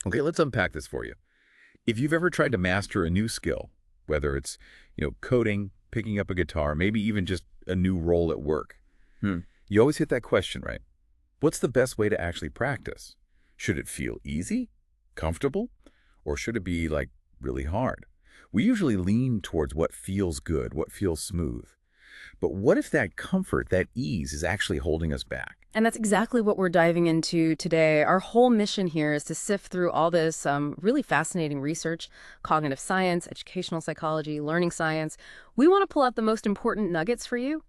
Okay, let's unpack this for you. If you've ever tried to master a new skill, whether it's, coding, picking up a guitar, maybe even just a new role at work, Hmm. you always hit that question, right? What's the best way to actually practice? Should it feel easy, comfortable, or should it be, like, really hard? We usually lean towards what feels good, what feels smooth. But what if that comfort, that ease, is actually holding us back? And that's exactly what we're diving into today. Our whole mission here is to sift through all this really fascinating research, cognitive science, educational psychology, learning science. We want to pull out the most important nuggets for you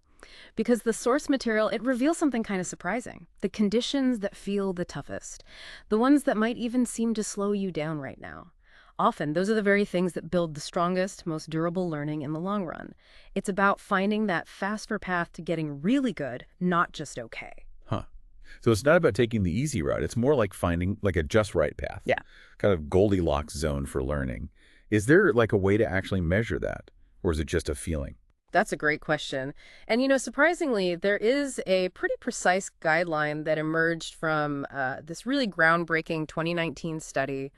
because the source material, it reveals something kind of surprising. The conditions that feel the toughest, the ones that might even seem to slow you down right now. Often, those are the very things that build the strongest, most durable learning in the long run. It's about finding that faster path to getting really good, not just okay. Huh. So it's not about taking the easy route. It's more like finding like a just right path. Yeah. Kind of Goldilocks zone for learning. Is there like a way to actually measure that? Or is it just a feeling? That's a great question. And, surprisingly, there is a pretty precise guideline that emerged from this really groundbreaking 2019 study.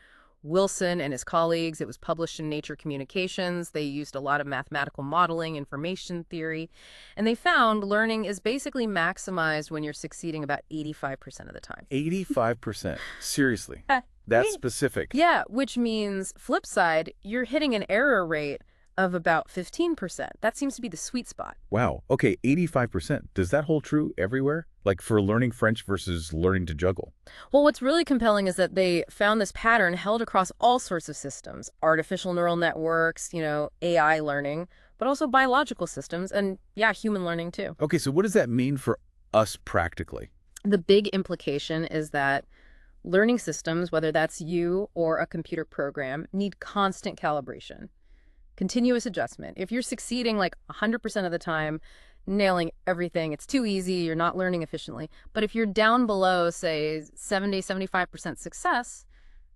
Wilson and his colleagues, it was published in Nature Communications. They used a lot of mathematical modeling, information theory, and they found learning is basically maximized when you're succeeding about 85% of the time. 85%. Seriously. That's specific. Yeah, which means, flip side, you're hitting an error rate of about 15%. That seems to be the sweet spot. Wow. Okay, 85%. Does that hold true everywhere? Like for learning French versus learning to juggle? Well, what's really compelling is that they found this pattern held across all sorts of systems, artificial neural networks, AI learning, but also biological systems, and yeah, human learning too. Okay, so what does that mean for us practically? The big implication is that learning systems, whether that's you or a computer program, need constant calibration. Continuous adjustment. If you're succeeding like 100% of the time, nailing everything, it's too easy, you're not learning efficiently. But if you're down below, say, 70–75% success,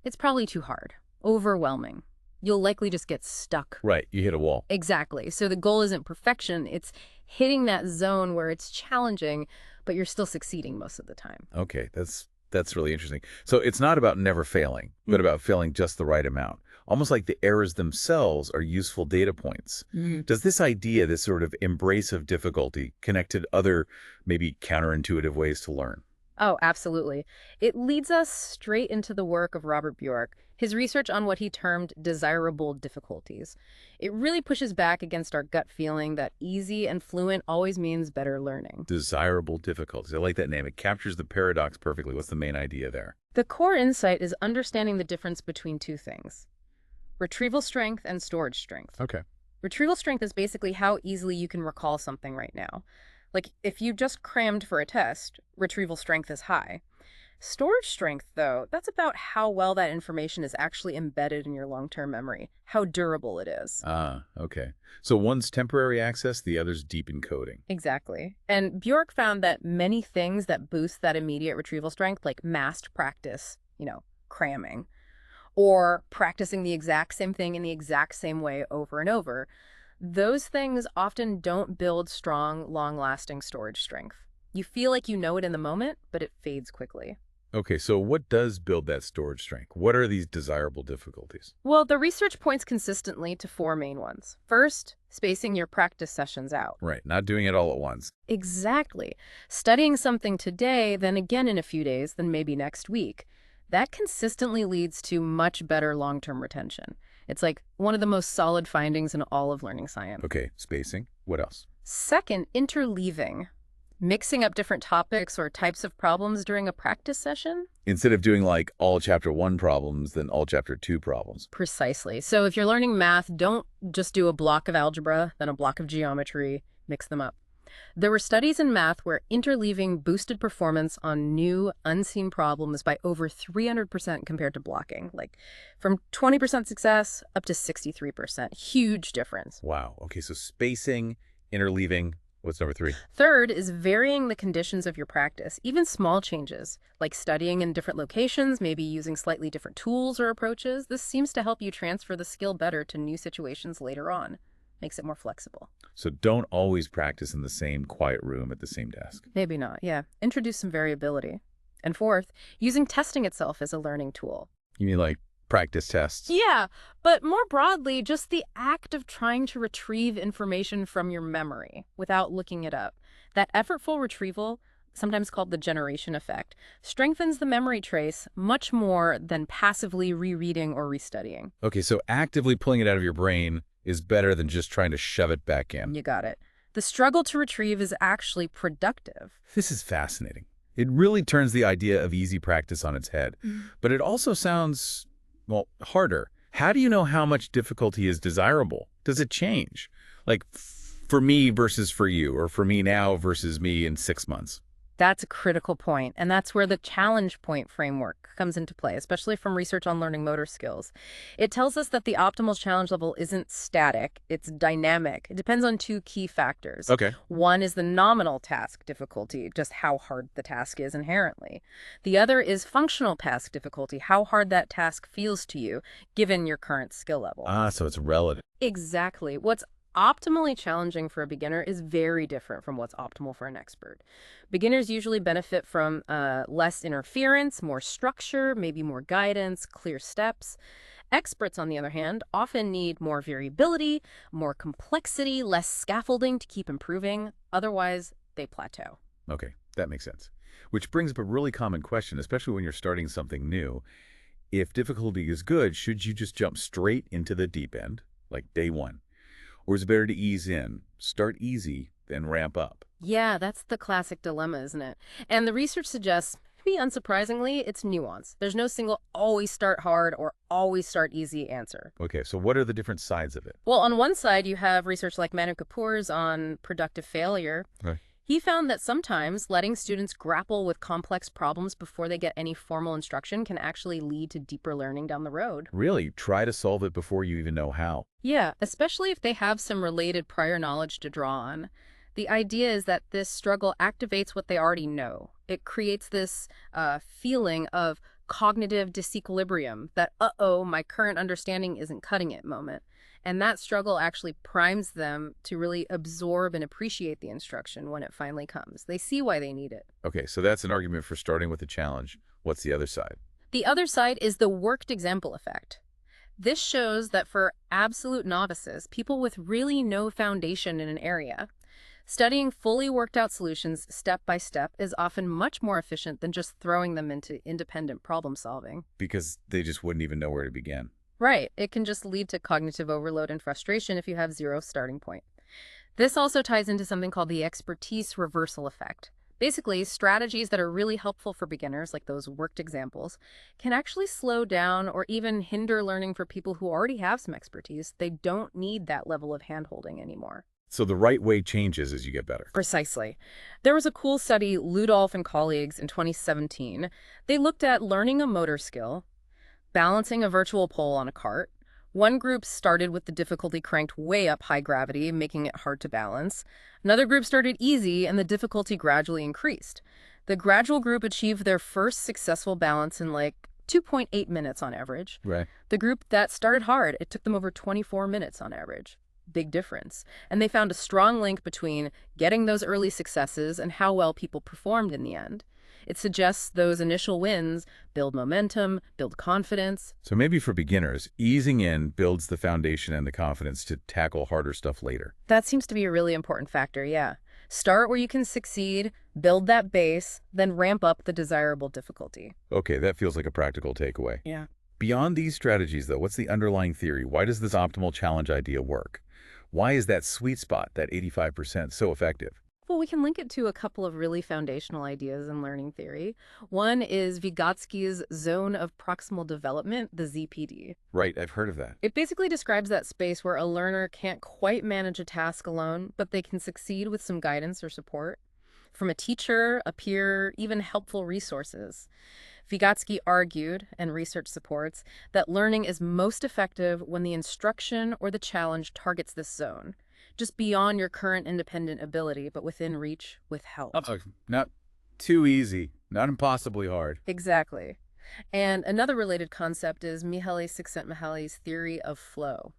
it's probably too hard, overwhelming. You'll likely just get stuck. Right, you hit a wall. Exactly. So the goal isn't perfection, it's hitting that zone where it's challenging, but you're still succeeding most of the time. Okay, that's really interesting. So it's not about never failing, but about failing just the right amount. Almost like the errors themselves are useful data points. Does this idea, this sort of embrace of difficulty, connect to other, maybe counterintuitive ways to learn? Oh, absolutely. It leads us straight into the work of Robert Bjork, his research on what he termed desirable difficulties. It really pushes back against our gut feeling that easy and fluent always means better learning. Desirable difficulties. I like that name. It captures the paradox perfectly. What's the main idea there? The core insight is understanding the difference between two things: retrieval strength and storage strength. Okay. Retrieval strength is basically how easily you can recall something right now. Like, if you just crammed for a test, retrieval strength is high. Storage strength, though, that's about how well that information is actually embedded in your long-term memory, how durable it is. Ah, okay. So one's temporary access, the other's deep encoding. Exactly. And Bjork found that many things that boost that immediate retrieval strength, like massed practice, cramming, or practicing the exact same thing in the exact same way over and over, those things often don't build strong, long-lasting storage strength. You feel like you know it in the moment, but it fades quickly. Okay, so what does build that storage strength? What are these desirable difficulties? Well, the research points consistently to four main ones. First, spacing your practice sessions out. Right, not doing it all at once. Exactly. Studying something today, then again in a few days, then maybe next week. That consistently leads to much better long-term retention. It's like one of the most solid findings in all of learning science. Okay, spacing. What else? Second, interleaving. Mixing up different topics or types of problems during a practice session? Instead of doing like all chapter 1 problems, then all chapter 2 problems. Precisely. So if you're learning math, don't just do a block of algebra, then a block of geometry, mix them up. There were studies in math where interleaving boosted performance on new, unseen problems by over 300% compared to blocking, like from 20% success up to 63%. Huge difference. Wow. Okay, so spacing, interleaving. What's number 3? Third is varying the conditions of your practice, even small changes, like studying in different locations, maybe using slightly different tools or approaches. This seems to help you transfer the skill better to new situations later on. Makes it more flexible. So don't always practice in the same quiet room at the same desk. Maybe not, yeah. Introduce some variability. And fourth, using testing itself as a learning tool. You mean like practice tests? Yeah, but more broadly, just the act of trying to retrieve information from your memory without looking it up. That effortful retrieval, sometimes called the generation effect, strengthens the memory trace much more than passively rereading or restudying. Okay, so actively pulling it out of your brain is better than just trying to shove it back in. You got it. The struggle to retrieve is actually productive. This is fascinating. It really turns the idea of easy practice on its head. But it also sounds, well, harder. How do you know how much difficulty is desirable? Does it change? Like, for me versus for you, or for me now versus me in 6 months? That's a critical point, and that's where the challenge point framework comes into play, especially from research on learning motor skills. It tells us that the optimal challenge level isn't static, it's dynamic. It depends on two key factors. Okay. One is the nominal task difficulty, just how hard the task is inherently. The other is functional task difficulty, how hard that task feels to you, given your current skill level. So it's relative. Exactly. What's optimally challenging for a beginner is very different from what's optimal for an expert. Beginners usually benefit from less interference, more structure, maybe more guidance, clear steps. Experts, on the other hand, often need more variability, more complexity, less scaffolding to keep improving. Otherwise, they plateau. Okay, that makes sense. Which brings up a really common question, especially when you're starting something new. If difficulty is good, should you just jump straight into the deep end, like day one? Or is it better to ease in, start easy, then ramp up? Yeah, that's the classic dilemma, isn't it? And the research suggests, maybe unsurprisingly, it's nuance. There's no single always start hard or always start easy answer. Okay, so what are the different sides of it? Well, on one side, you have research like Manu Kapoor's on productive failure. Okay. He found that sometimes letting students grapple with complex problems before they get any formal instruction can actually lead to deeper learning down the road. Really, try to solve it before you even know how. Yeah, especially if they have some related prior knowledge to draw on. The idea is that this struggle activates what they already know. It creates this feeling of cognitive disequilibrium, that, uh-oh, my current understanding isn't cutting it moment. And that struggle actually primes them to really absorb and appreciate the instruction when it finally comes. They see why they need it. Okay, so that's an argument for starting with a challenge. What's the other side? The other side is the worked example effect. This shows that for absolute novices, people with really no foundation in an area, studying fully worked out solutions step by step is often much more efficient than just throwing them into independent problem solving. Because they just wouldn't even know where to begin. Right. It can just lead to cognitive overload and frustration if you have zero starting point. This also ties into something called the expertise reversal effect. Basically, strategies that are really helpful for beginners, like those worked examples, can actually slow down or even hinder learning for people who already have some expertise. They don't need that level of handholding anymore. So the right way changes as you get better. Precisely. There was a cool study, Ludolf and colleagues, in 2017. They looked at learning a motor skill, balancing a virtual pole on a cart. One group started with the difficulty cranked way up high gravity, making it hard to balance. Another group started easy, and the difficulty gradually increased. The gradual group achieved their first successful balance in like 2.8 minutes on average. Right. The group that started hard, it took them over 24 minutes on average. Big difference. And they found a strong link between getting those early successes and how well people performed in the end. It suggests those initial wins build momentum, build confidence. So maybe for beginners, easing in builds the foundation and the confidence to tackle harder stuff later. That seems to be a really important factor, yeah. Start where you can succeed, build that base, then ramp up the desirable difficulty. Okay, that feels like a practical takeaway. Yeah. Beyond these strategies, though, what's the underlying theory? Why does this optimal challenge idea work? Why is that sweet spot, that 85%, so effective? Well, we can link it to a couple of really foundational ideas in learning theory. One is Vygotsky's zone of proximal development, the ZPD. Right, I've heard of that. It basically describes that space where a learner can't quite manage a task alone, but they can succeed with some guidance or support from a teacher, a peer, even helpful resources. Vygotsky argued, and research supports, that learning is most effective when the instruction or the challenge targets this zone, just beyond your current independent ability, but within reach with help. Not too easy, not impossibly hard. Exactly. And another related concept is Csikszentmihalyi's theory of flow.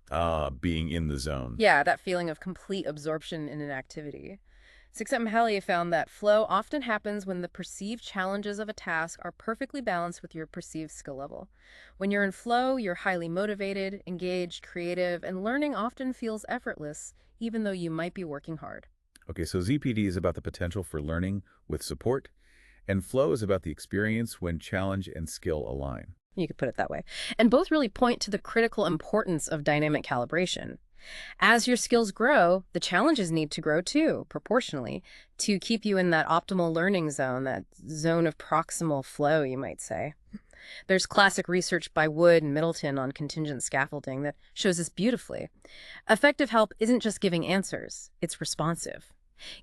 Being in the zone. Yeah, that feeling of complete absorption in an activity. Csikszentmihalyi found that flow often happens when the perceived challenges of a task are perfectly balanced with your perceived skill level. When you're in flow, you're highly motivated, engaged, creative, and learning often feels effortless, even though you might be working hard. Okay, so ZPD is about the potential for learning with support, and flow is about the experience when challenge and skill align. You could put it that way. And both really point to the critical importance of dynamic calibration. As your skills grow, the challenges need to grow too, proportionally, to keep you in that optimal learning zone, that zone of proximal flow, you might say. There's classic research by Wood and Middleton on contingent scaffolding that shows this beautifully. Effective help isn't just giving answers, it's responsive.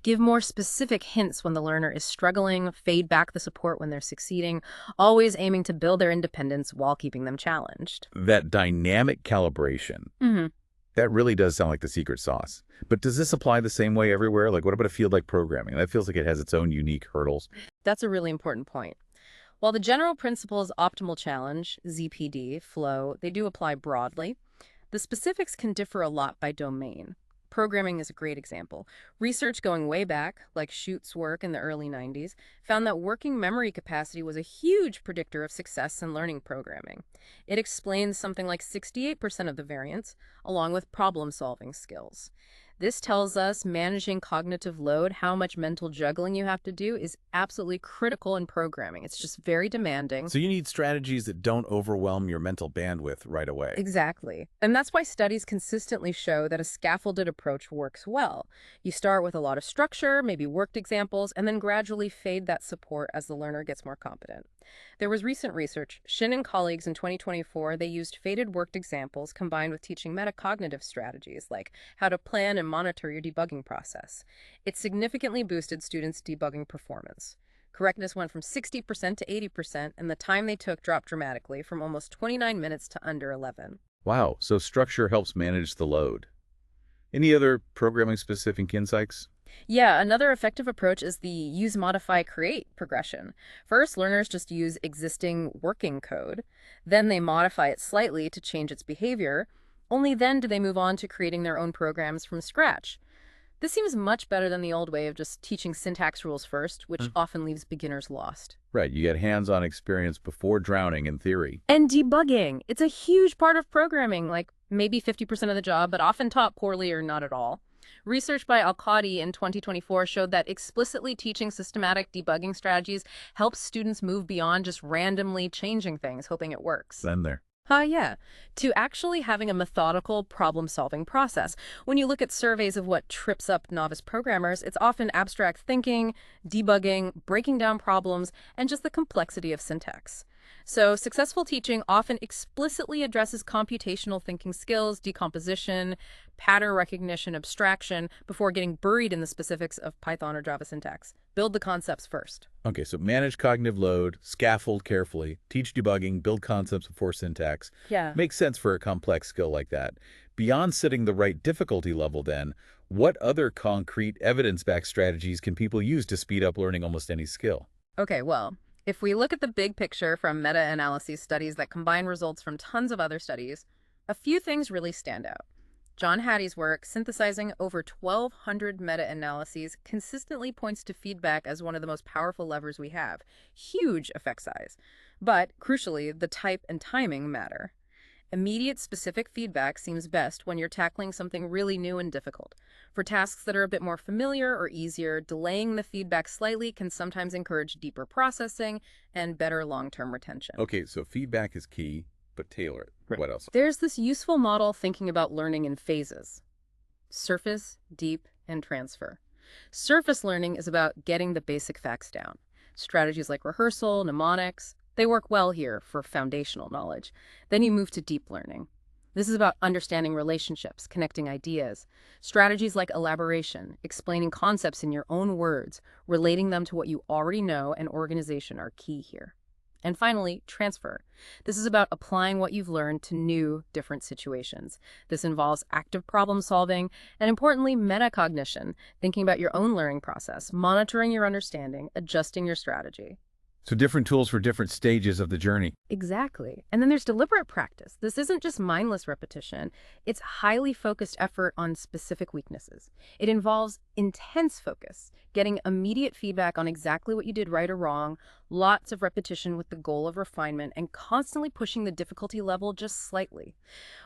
Give more specific hints when the learner is struggling, fade back the support when they're succeeding, always aiming to build their independence while keeping them challenged. That dynamic calibration, that really does sound like the secret sauce. But does this apply the same way everywhere? Like, what about a field like programming? That feels like it has its own unique hurdles. That's a really important point. While the general principles optimal challenge, ZPD, flow, they do apply broadly, the specifics can differ a lot by domain. Programming is a great example. Research going way back, like Schutz's work in the early 90s, found that working memory capacity was a huge predictor of success in learning programming. It explains something like 68% of the variance, along with problem-solving skills. This tells us managing cognitive load, how much mental juggling you have to do, is absolutely critical in programming. It's just very demanding. So you need strategies that don't overwhelm your mental bandwidth right away. Exactly. And that's why studies consistently show that a scaffolded approach works well. You start with a lot of structure, maybe worked examples, and then gradually fade that support as the learner gets more competent. There was recent research. Shin and colleagues in 2024, they used faded worked examples combined with teaching metacognitive strategies like how to plan and monitor your debugging process. It significantly boosted students' debugging performance. Correctness went from 60% to 80%, and the time they took dropped dramatically from almost 29 minutes to under 11. Wow, so structure helps manage the load. Any other programming-specific insights? Yeah, another effective approach is the use, modify, create progression. First, learners just use existing working code. Then they modify it slightly to change its behavior. Only then do they move on to creating their own programs from scratch. This seems much better than the old way of just teaching syntax rules first, which often leaves beginners lost. Right, you get hands-on experience before drowning in theory. And debugging. It's a huge part of programming, like maybe 50% of the job, but often taught poorly or not at all. Research by Al-Qadi in 2024 showed that explicitly teaching systematic debugging strategies helps students move beyond just randomly changing things, hoping it works. Then there. Yeah, to actually having a methodical problem-solving process. When you look at surveys of what trips up novice programmers, it's often abstract thinking, debugging, breaking down problems, and just the complexity of syntax. So successful teaching often explicitly addresses computational thinking skills, decomposition, pattern recognition, abstraction, before getting buried in the specifics of Python or Java syntax. Build the concepts first. Okay, so manage cognitive load, scaffold carefully, teach debugging, build concepts before syntax. Yeah. Makes sense for a complex skill like that. Beyond setting the right difficulty level then, what other concrete evidence-backed strategies can people use to speed up learning almost any skill? Okay, well, if we look at the big picture from meta-analysis studies that combine results from tons of other studies, a few things really stand out. John Hattie's work, synthesizing over 1,200 meta-analyses, consistently points to feedback as one of the most powerful levers we have. Huge effect size. But, crucially, the type and timing matter. Immediate specific feedback seems best when you're tackling something really new and difficult. For tasks that are a bit more familiar or easier, delaying the feedback slightly can sometimes encourage deeper processing and better long-term retention. Okay, so feedback is key, but tailor it. Right. What else? There's this useful model thinking about learning in phases: surface, deep, and transfer. Surface learning is about getting the basic facts down. Strategies like rehearsal, mnemonics, they work well here for foundational knowledge. Then you move to deep learning. This is about understanding relationships, connecting ideas. Strategies like elaboration, explaining concepts in your own words, relating them to what you already know, and organization are key here. And finally, transfer. This is about applying what you've learned to new, different situations. This involves active problem solving and, importantly, metacognition, thinking about your own learning process, monitoring your understanding, adjusting your strategy. So different tools for different stages of the journey. Exactly. And then there's deliberate practice. This isn't just mindless repetition. It's highly focused effort on specific weaknesses. It involves intense focus, getting immediate feedback on exactly what you did right or wrong, lots of repetition with the goal of refinement, and constantly pushing the difficulty level just slightly.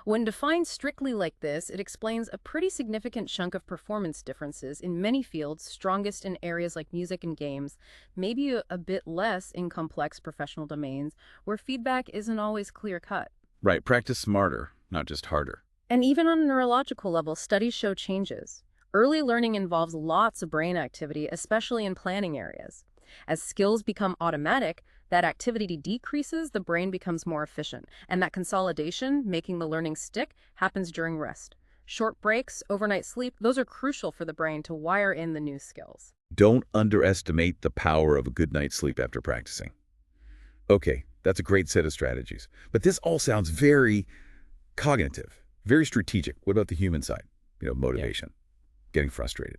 When defined strictly like this, it explains a pretty significant chunk of performance differences in many fields, strongest in areas like music and games, maybe a bit less in complex professional domains where feedback isn't always clear-cut. Right, practice smarter, not just harder. And even on a neurological level, studies show changes. Early learning involves lots of brain activity, especially in planning areas. As skills become automatic, that activity decreases, the brain becomes more efficient, and that consolidation, making the learning stick, happens during rest. Short breaks, overnight sleep, those are crucial for the brain to wire in the new skills. Don't underestimate the power of a good night's sleep after practicing. Okay, that's a great set of strategies. But this all sounds very cognitive, very strategic. What about the human side? Motivation, getting frustrated.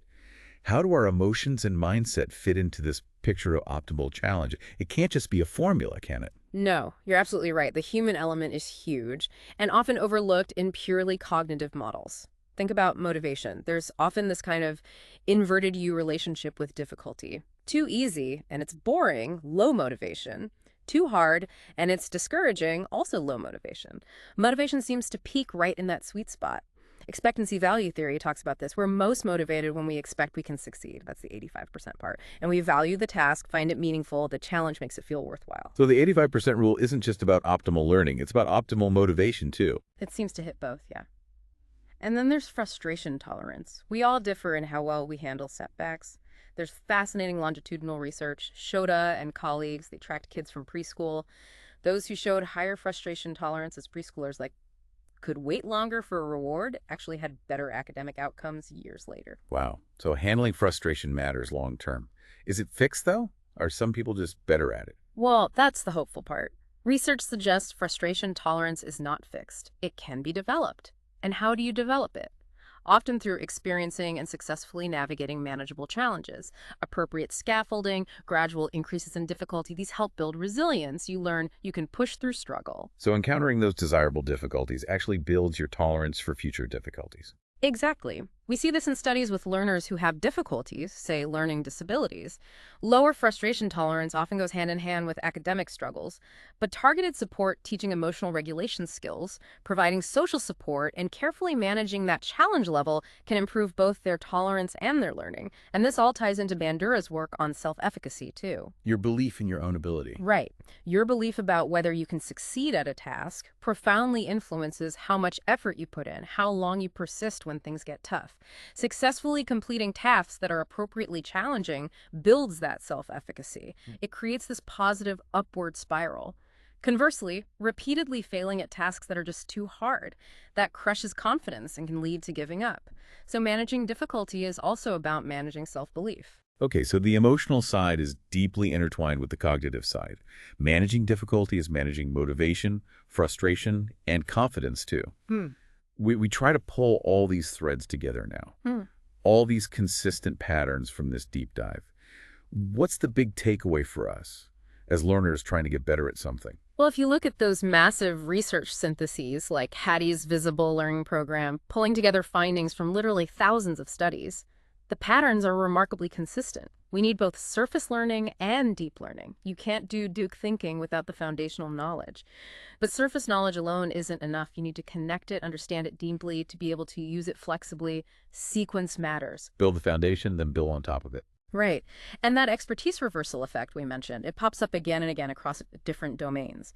How do our emotions and mindset fit into this picture of optimal challenge? It can't just be a formula, can it? No, you're absolutely right. The human element is huge and often overlooked in purely cognitive models. Think about motivation. There's often this kind of inverted U relationship with difficulty. Too easy, and it's boring, low motivation. Too hard, and it's discouraging, also low motivation. Motivation seems to peak right in that sweet spot. Expectancy value theory talks about this. We're most motivated when we expect we can succeed. That's the 85% part. And we value the task, find it meaningful, the challenge makes it feel worthwhile. So the 85% rule isn't just about optimal learning. It's about optimal motivation, too. It seems to hit both, yeah. And then there's frustration tolerance. We all differ in how well we handle setbacks. There's fascinating longitudinal research. Shoda and colleagues, they tracked kids from preschool. Those who showed higher frustration tolerance as preschoolers, could wait longer for a reward, actually had better academic outcomes years later. Wow. So handling frustration matters long term. Is it fixed, though? Are some people just better at it? Well, that's the hopeful part. Research suggests frustration tolerance is not fixed. It can be developed. And how do you develop it? Often through experiencing and successfully navigating manageable challenges. Appropriate scaffolding, gradual increases in difficulty, these help build resilience. You learn you can push through struggle. So encountering those desirable difficulties actually builds your tolerance for future difficulties. Exactly. We see this in studies with learners who have difficulties, say learning disabilities. Lower frustration tolerance often goes hand in hand with academic struggles, but targeted support teaching emotional regulation skills, providing social support, and carefully managing that challenge level can improve both their tolerance and their learning. And this all ties into Bandura's work on self-efficacy, too. Your belief in your own ability. Right. Your belief about whether you can succeed at a task profoundly influences how much effort you put in, how long you persist when things get tough. Successfully completing tasks that are appropriately challenging builds that self-efficacy. It creates this positive upward spiral. Conversely, repeatedly failing at tasks that are just too hard, that crushes confidence and can lead to giving up. So managing difficulty is also about managing self-belief. Okay, so the emotional side is deeply intertwined with the cognitive side. Managing difficulty is managing motivation, frustration, and confidence, too. We try to pull all these threads together now. All these consistent patterns from this deep dive. What's the big takeaway for us as learners trying to get better at something? Well, if you look at those massive research syntheses like Hattie's Visible Learning Program, pulling together findings from literally thousands of studies, the patterns are remarkably consistent. We need both surface learning and deep learning. You can't do Duke thinking without the foundational knowledge. But surface knowledge alone isn't enough. You need to connect it, understand it deeply, to be able to use it flexibly. Sequence matters. Build the foundation, then build on top of it. Right. And that expertise reversal effect we mentioned, it pops up again and again across different domains.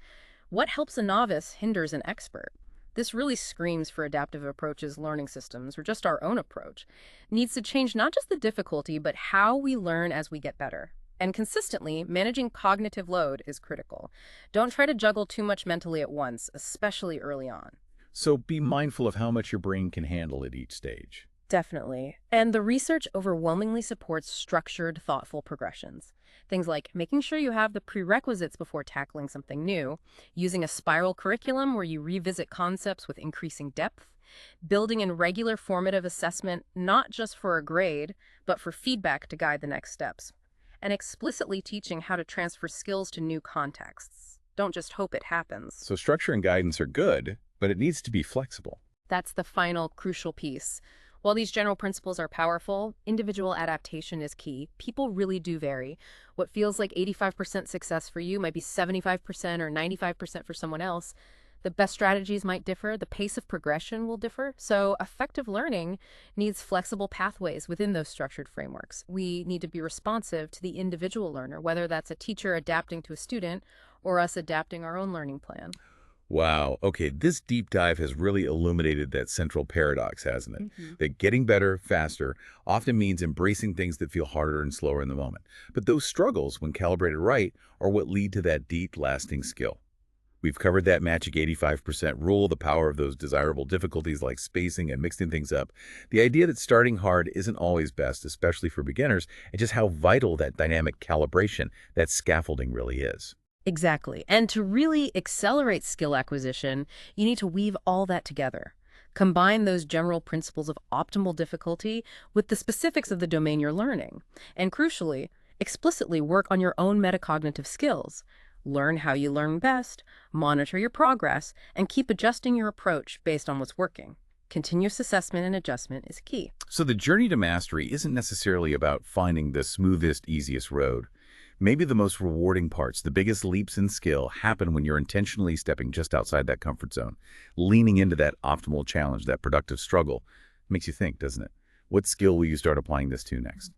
What helps a novice hinders an expert. This really screams for adaptive approaches, learning systems, or just our own approach. It needs to change not just the difficulty, but how we learn as we get better. And consistently, managing cognitive load is critical. Don't try to juggle too much mentally at once, especially early on. So be mindful of how much your brain can handle at each stage. Definitely. And the research overwhelmingly supports structured, thoughtful progressions. Things like making sure you have the prerequisites before tackling something new, using a spiral curriculum where you revisit concepts with increasing depth, building in regular formative assessment, not just for a grade, but for feedback to guide the next steps. and explicitly teaching how to transfer skills to new contexts. Don't just hope it happens. So structure and guidance are good, but it needs to be flexible. That's the final crucial piece. While these general principles are powerful, individual adaptation is key. People really do vary. What feels like 85% success for you might be 75% or 95% for someone else. The best strategies might differ. The pace of progression will differ. So effective learning needs flexible pathways within those structured frameworks. We need to be responsive to the individual learner, whether that's a teacher adapting to a student or us adapting our own learning plan. Wow. Okay, this deep dive has really illuminated that central paradox, hasn't it? That getting better faster often means embracing things that feel harder and slower in the moment. But those struggles, when calibrated right, are what lead to that deep, lasting skill. We've covered that magic 85% rule, the power of those desirable difficulties like spacing and mixing things up, the idea that starting hard isn't always best, especially for beginners, and just how vital that dynamic calibration, that scaffolding really is. Exactly. And to really accelerate skill acquisition, you need to weave all that together. Combine those general principles of optimal difficulty with the specifics of the domain you're learning. And crucially, explicitly work on your own metacognitive skills. Learn how you learn best, monitor your progress, and keep adjusting your approach based on what's working. Continuous assessment and adjustment is key. So the journey to mastery isn't necessarily about finding the smoothest, easiest road. Maybe the most rewarding parts, the biggest leaps in skill, happen when you're intentionally stepping just outside that comfort zone, leaning into that optimal challenge, that productive struggle. Makes you think, doesn't it? What skill will you start applying this to next?